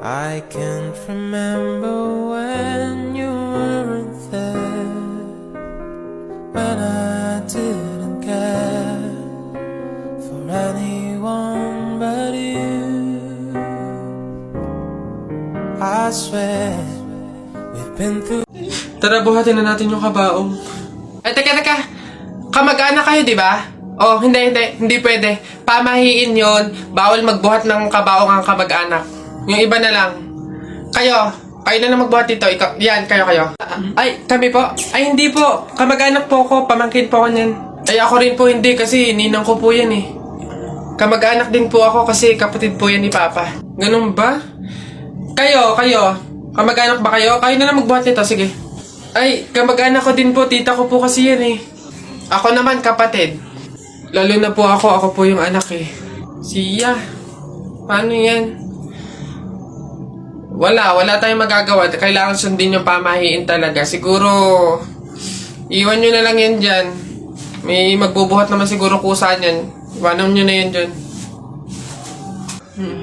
I can't remember when you weren't there, when I didn't care for anyone but you. I swear we've been through. Tara, buhatin na natin yung kabaong. Ay, teka. Kamag-anak kayo, di ba? Oh, hindi pwede. Pamahiin yon. Bawal magbuhat ng kabaong ang kamag-anak. Yung iba na lang. Kayo na lang magbuhat dito. Yan, kayo. Ay, kami po. Ay, hindi po. Kamag-anak po ako. Pamangkin po ako niyan. Ay, ako rin po hindi kasi ninang ko po yan eh. Kamag-anak din po ako kasi kapatid po yan ni Papa. Ganun ba? Kayo. Kamag-anak ba kayo? Kayo na lang magbuhat nito, sige. Ay, kamag-anak ko din po. Tita ko po kasi yan eh. Ako naman, kapatid. Lalo na po ako po yung anak eh. Siya. Paano yan? Wala tayong magagawa. Kailangan sundin yung pamahiin talaga. Siguro, iwan nyo na lang yan dyan. May magbubuhat naman siguro kusa yan. Iwanan nyo na yan dyan.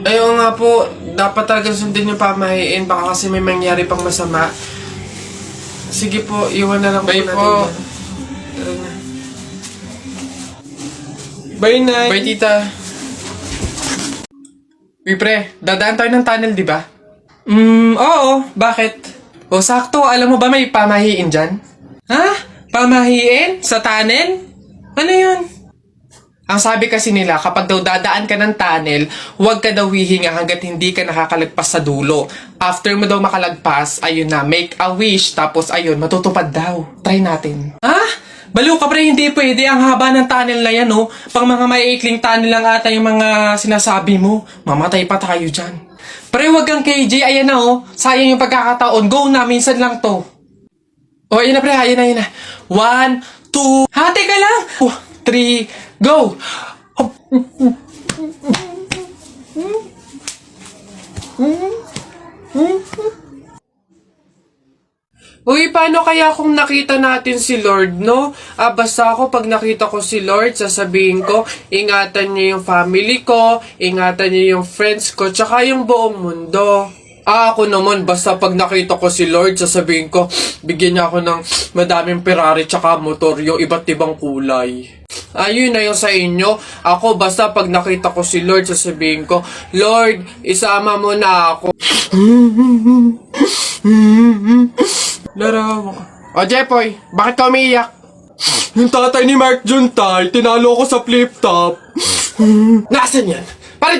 Ayun nga po, dapat talaga sundin yung pamahiin. Baka kasi may mangyari pang masama. Sige po, iwan na lang po natin. Bye po. Tara na. Bye, Nay. Bye, Tita. Uy, pre, dadaan tayo ng tunnel, di ba? Oo. Bakit? O, sakto. Alam mo ba may pamahiin dyan? Ha? Pamahiin? Sa tunnel? Ano yun? Ang sabi kasi nila, kapag daw dadaan ka ng tunnel, huwag ka daw hihinga hanggat hindi ka nakakalagpas sa dulo. After mo daw makalagpas, ayun na, make a wish, tapos ayun, matutupad daw. Try natin. Ha? Baliw ka, pre, hindi pwede. Ang haba ng tunnel na yan, oh. Pang mga maiikling tunnel lang ata yung mga sinasabi mo. Mamatay pa tayo dyan. Pre, wag kang KJ. Ayan na, oh. Sayang yung pagkakataon. Go na, minsan lang to. Oh, ayan na, pre. Ayan na. 1, 2... Ha, teka lang. 3, go! Uy, paano kaya kung nakita natin si Lord, no? Basta ako pag nakita ko si Lord, sasabihin ko, ingatan niyo yung family ko, ingatan niyo yung friends ko, tsaka yung buong mundo. Ako naman, basta pag nakita ko si Lord, sasabihin ko, bigyan niya ako ng madaming Ferrari tsaka motor, yung iba't ibang kulay. Ayun na yung sa inyo. Ako, basta pag nakita ko si Lord, sasabihin ko, Lord, isama mo na ako. Larawa ka. O, Jepoy, bakit ka umiiyak? Yung tatay ni Mark Juntay, tinalo ko sa flip-top. Nasaan yan? Parin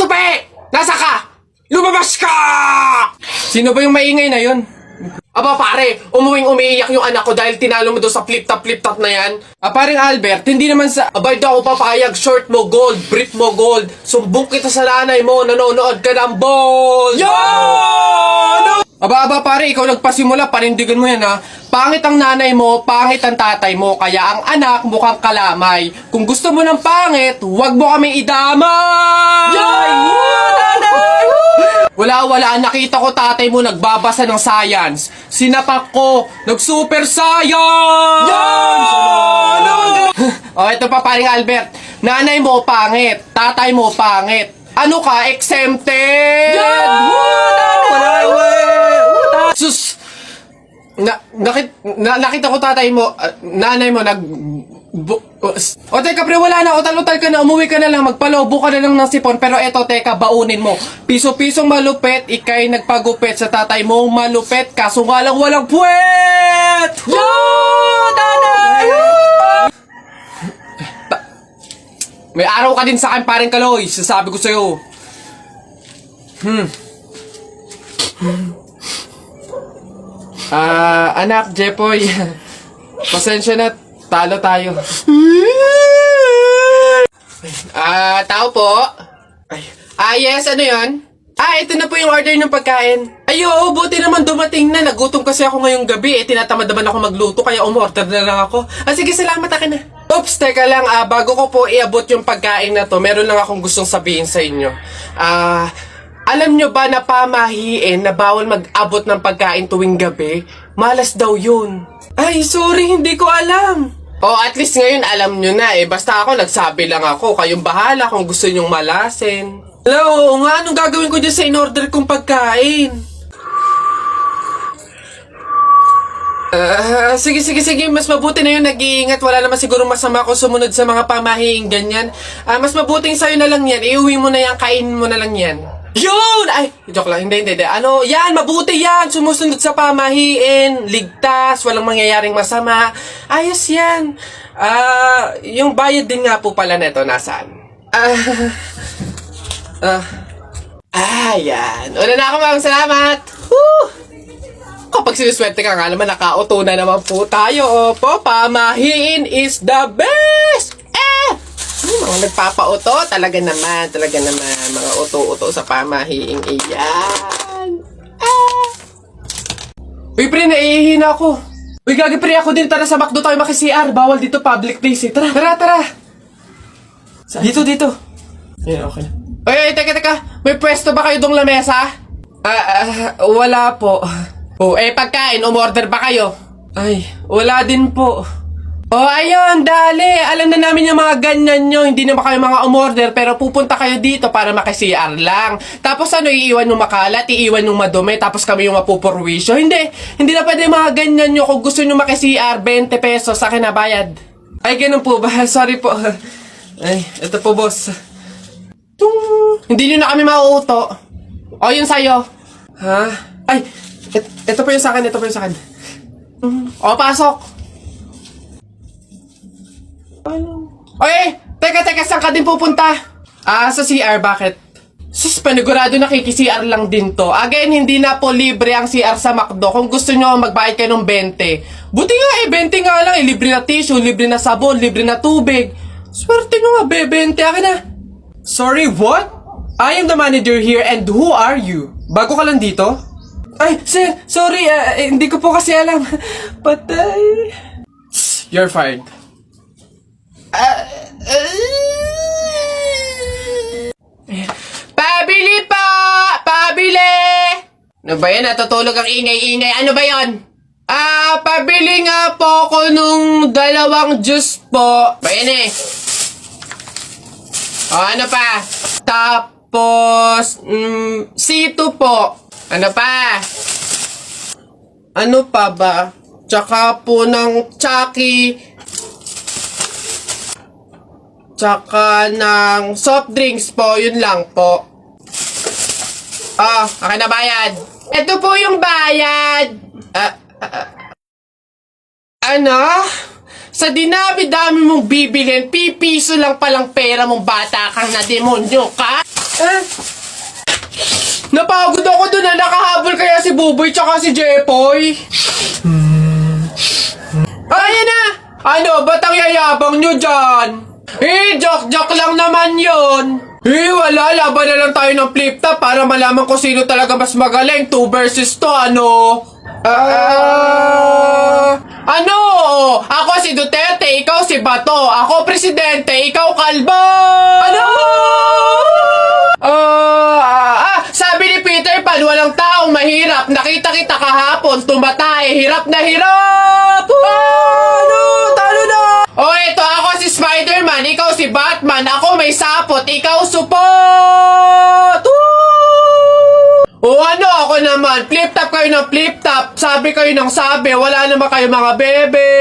tupi! Nasa ka? Lumabas ka! Sino ba yung maingay na yun? Aba pare, umiiyak yung anak ko dahil tinalo mo daw sa flip-top na yan. Paring Albert, hindi naman sa... Abay daw ako papayag, short mo gold, brief mo gold. Sumbong kita sa nanay mo, nanonood ka ng ball! Yo! Aba pare, ikaw nagpasimula, panindigan mo yan ha. Pangit ang nanay mo, pangit ang tatay mo, kaya ang anak mukhang kalamay. Kung gusto mo ng pangit, huwag mo kami idamay! Yay! Nanay! Wala, nakita ko tatay mo nagbabasa ng science. Sinapak ko, nag-super science! Yan! O, ito pa paring Albert. Nanay mo pangit, tatay mo pangit. Ano ka, exempted? Yan! Sus! Nakita ko tatay mo, nanay mo o teka pre, wala na, utal-utal ka na, umuwi ka na lang, magpalobo ka na lang ng sipon, pero eto teka, baunin mo. Piso-pisong malupet, ikay nagpagupit sa tatay mo, malupet, kaso nga lang walang puwet! Yo! Nanay! May araw ka din sa akin, paring Kaloy, sasabi ko sa'yo. Anak, Jepoy, pasensya na, talo tayo. Tao po? Yes, ano yun? Ito na po yung order ng pagkain. Ay, oo, buti naman dumating na. Nagutom kasi ako ngayong gabi. Tinatamad naman ako magluto, kaya umorder na lang ako. Sige, salamat, akin na. Oops, teka lang, bago ko po iabot yung pagkain na to, meron lang akong gustong sabihin sa inyo. Alam nyo ba na pamahiin na bawal mag-abot ng pagkain tuwing gabi? Malas daw yun. Ay, sorry, hindi ko alam. At least ngayon alam nyo na eh. Basta ako, nagsabi lang ako. Kayong bahala kung gusto nyong malasin. Hello, nga, anong gagawin ko dyan sa in-order kong pagkain? Sige, mas mabuti na yun, nag-iingat. Wala naman siguro masama kung sumunod sa mga pamahiing ganyan. Mas mabuting sa'yo na lang yan, iuwi mo na yan, kainin mo na lang yan. Yun! Ay, joke lang, hindi. Ano, yan, mabuti yan, sumusunod sa pamahiin, ligtas, walang mangyayaring masama. Ayos yan. Yung bayad din nga po pala neto, nasaan? Yan. Una na ako, ma'am, salamat. Woo! Kapag sinuswerte ka nga naman, nakauto na naman po tayo. Opo, pamahiin is the best! Mga nagpapauto, talaga naman. Mga uto-uto sa pamahiing iyan. Uy, pre, naihihina ako. Uy, gagi, pre, ako din. Tara sa McDo tayo maki-CR. Bawal dito, public place eh. Tara. Dito. Yan, okay na. Uy, teka. May pwesto ba kayo dong lamesa? Wala po. Pagkain, umorder ba kayo? Ay, wala din po. Ayun, dali. Alam na namin yung mga ganyan nyo. Hindi naman kayo mga umorder, pero pupunta kayo dito para maki-CR lang. Tapos iiwan yung makalat, iiwan yung madumi, tapos kami yung mapupurwisyo. Hindi na pwede mga ganyan nyo. Kung gusto nyo maki-CR, 20 pesos sa akin na bayad. Ay, ganun po ba? Sorry po. Ay, ito po, boss. Hindi nyo na kami mauuto. Yun sa'yo. Ha? Ay, ito po yung sa akin. Pasok. Teka, saan ka din pupunta? Sa CR, bakit? Sus, panigurado nakiki-CR lang din to. Again, hindi na po libre ang CR sa McDo. Kung gusto nyo, magbayad kayo ng 20. Buti nga 20 nga lang. Libre na tissue, libre na sabon, libre na tubig. Swerte nyo nga, 20. Akin na. Sorry, what? I am the manager here and who are you? Bago ka lang dito? Ay, sir, sorry, hindi ko po kasi alam. Patay. You're fired. Pabili po! Pabili! Ano ba yan? Natutulog ang ingay-ingay. Ano ba yon? Pabili nga po ko nung 2 juice po. Ba yan eh? Ano pa? Tapos, C2 po. Ano pa? Ano pa ba? Tsaka po ng Chucky. Tsaka ng soft drinks po. Yun lang po. Akin na bayad. Ito po yung bayad. Ano? Sa dinami-dami mong bibilhin, pipiso lang palang pera mong bata kang na demonyo ka? Napagod ako dun na nakahabol kaya si Buboy tsaka si Jepoy. Ayan na! Ano, ba't ang yayabang nyo dyan? Joke lang naman yun. Wala, laban na lang tayo ng flip-top para malaman ko sino talaga mas magaling. 2 versus 2, ano? Ano? Ako si Duterte, ikaw si Bato. Ako presidente, ikaw kalbo. Ano? Sabi ni Peter Pan, walang taong mahirap. Nakita kita kahapon, tumatay, hirap na hirap. Talo na. Ito ako si Spider-Man, ikaw si Batman. Ako may sapot, ikaw supot. Ano ako naman? Flip-top kayo ng flip-top. Sabi kayo ng sabi. Wala naman kayo mga bebe.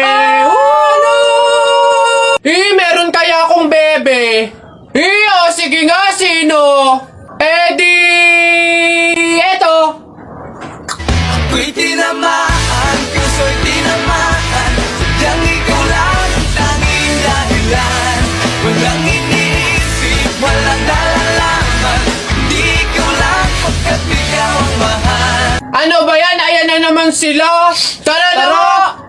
Ano? Meron kaya akong bebe. Sige nga, sino? Eto. Ako'y tinamaan, puso'y tinamaan. Sadyang ikaw lang ang tanging dahilan. Walang iniisip, walang nalalaman. Hindi ikaw lang pagkat ikaw ang mahal. Ano ba yan? Ayan na naman sila. Tara!